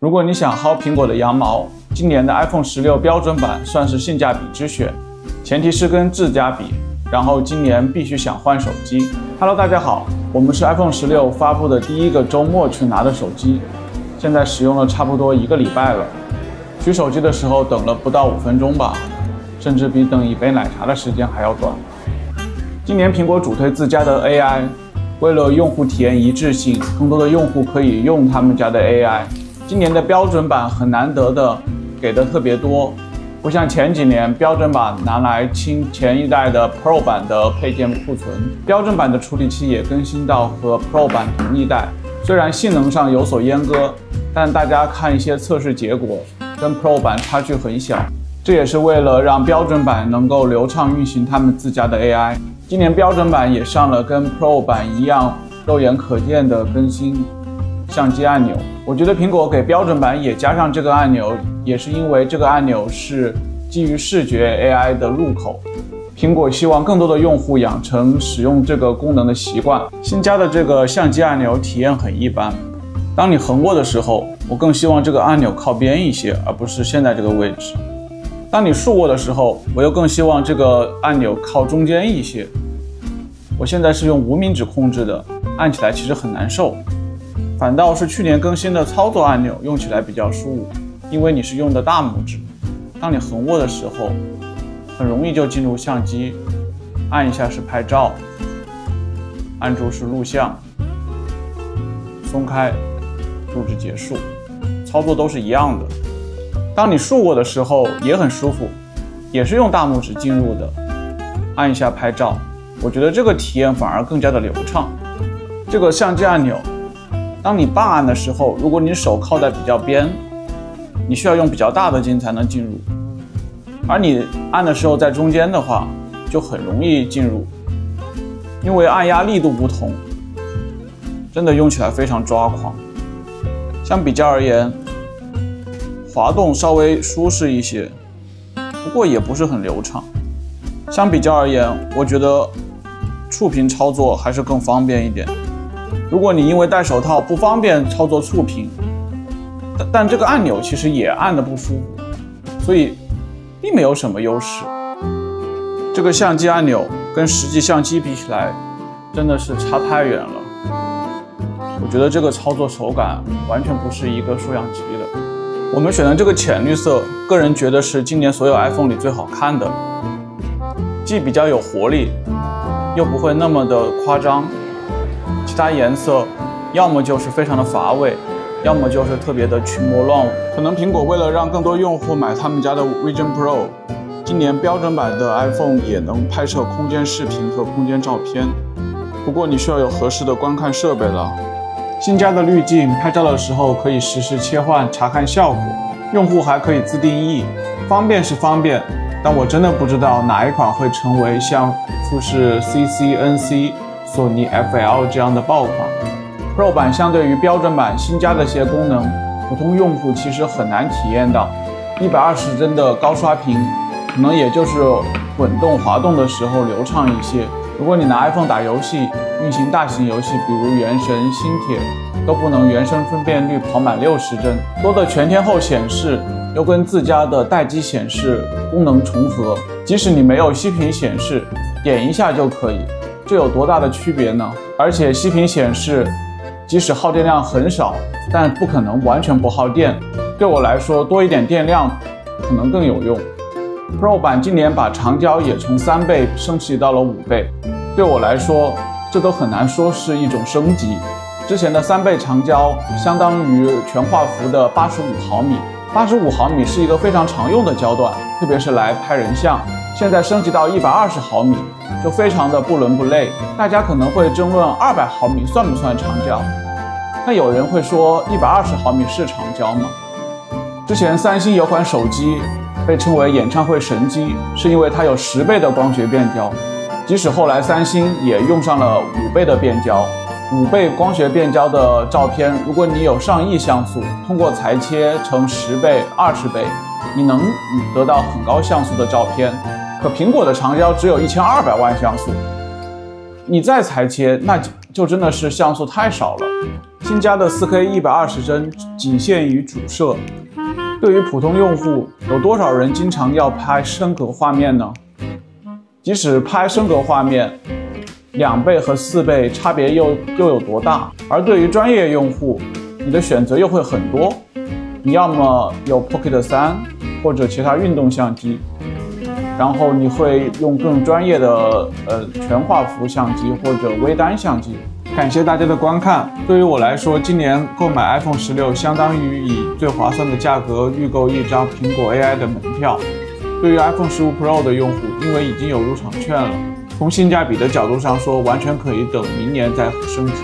如果你想薅苹果的羊毛，今年的 iPhone 16标准版算是性价比之选，前提是跟自家比，然后今年必须想换手机。Hello， 大家好，我们是 iPhone 16发布的第一个周末去拿的手机，现在使用了差不多1个礼拜了。取手机的时候等了不到5分钟吧，甚至比等一杯奶茶的时间还要短。今年苹果主推自家的 AI， 为了用户体验一致性，更多的用户可以用他们家的 AI。今年的标准版很难得的给的特别多，不像前几年标准版拿来清前一代的 Pro 版的配件库存，标准版的处理器也更新到和 Pro 版同一代。虽然性能上有所阉割，但大家看一些测试结果，跟 Pro 版差距很小。这也是为了让标准版能够流畅运行他们自家的 AI。今年标准版也上了跟 Pro 版一样肉眼可见的更新相机按钮。我觉得苹果给标准版也加上这个按钮，也是因为这个按钮是基于视觉 AI 的入口。苹果希望更多的用户养成使用这个功能的习惯。新加的这个相机按钮体验很一般。当你横握的时候，我更希望这个按钮靠边一些，而不是现在这个位置。当你竖握的时候，我又更希望这个按钮靠中间一些。我现在是用无名指控制的，按起来其实很难受。反倒是去年更新的操作按钮用起来比较舒服，因为你是用的大拇指。当你横握的时候，很容易就进入相机，按一下是拍照，按住是录像，松开录制结束，操作都是一样的。当你竖握的时候也很舒服，也是用大拇指进入的，按一下拍照，我觉得这个体验反而更加的流畅。这个相机按钮，当你半按的时候，如果你手靠在比较边，你需要用比较大的劲才能进入，而你按的时候在中间的话，就很容易进入，因为按压力度不同，真的用起来非常抓狂。相比较而言，滑动稍微舒适一些，不过也不是很流畅。相比较而言，我觉得触屏操作还是更方便一点。如果你因为戴手套不方便操作触屏，但这个按钮其实也按得不舒服，所以并没有什么优势。这个相机按钮跟实际相机比起来，真的是差太远了。我觉得这个操作手感完全不是一个数量级的。我们选的这个浅绿色，个人觉得是今年所有 iPhone 里最好看的，既比较有活力，又不会那么的夸张。其他颜色要么就是非常的乏味，要么就是特别的群魔乱舞。可能苹果为了让更多用户买他们家的 Vision Pro， 今年标准版的 iPhone 也能拍摄空间视频和空间照片，不过你需要有合适的观看设备了。新加的滤镜，拍照的时候可以实时切换查看效果，用户还可以自定义，方便是方便，但我真的不知道哪一款会成为像富士 CC、NC、索尼 FL 这样的爆款。Pro 版相对于标准版新加的些功能，普通用户其实很难体验到。120帧的高刷屏，可能也就是滚动滑动的时候流畅一些。如果你拿 iPhone 打游戏，运行大型游戏，比如《原神》《星铁》，都不能原生分辨率跑满60帧。多的全天候显示又跟自家的待机显示功能重合，即使你没有息屏显示，点一下就可以，这有多大的区别呢？而且息屏显示即使耗电量很少，但不可能完全不耗电。对我来说，多一点电量可能更有用。Pro 版今年把长焦也从3倍升级到了5倍，对我来说，这都很难说是一种升级。之前的3倍长焦相当于全画幅的85毫米，85毫米是一个非常常用的焦段，特别是来拍人像。现在升级到120毫米，就非常的不伦不类。大家可能会争论200毫米算不算长焦？那有人会说120毫米是长焦吗？之前三星有款手机被称为演唱会神机，是因为它有10倍的光学变焦。即使后来三星也用上了5倍的变焦，5倍光学变焦的照片，如果你有上亿像素，通过裁切成10倍、20倍，你能得到很高像素的照片。可苹果的长焦只有1200万像素，你再裁切，那就真的是像素太少了。新加的 4K 120帧仅限于主摄。对于普通用户，有多少人经常要拍升格画面呢？即使拍升格画面，2倍和4倍差别又有多大？而对于专业用户，你的选择又会很多。你要么有 Pocket 3或者其他运动相机，然后你会用更专业的全画幅相机或者微单相机。感谢大家的观看。对于我来说，今年购买 iPhone 16相当于以最划算的价格预购一张苹果 AI 的门票。对于 iPhone 15 Pro 的用户，因为已经有入场券了，从性价比的角度上说，完全可以等明年再升级。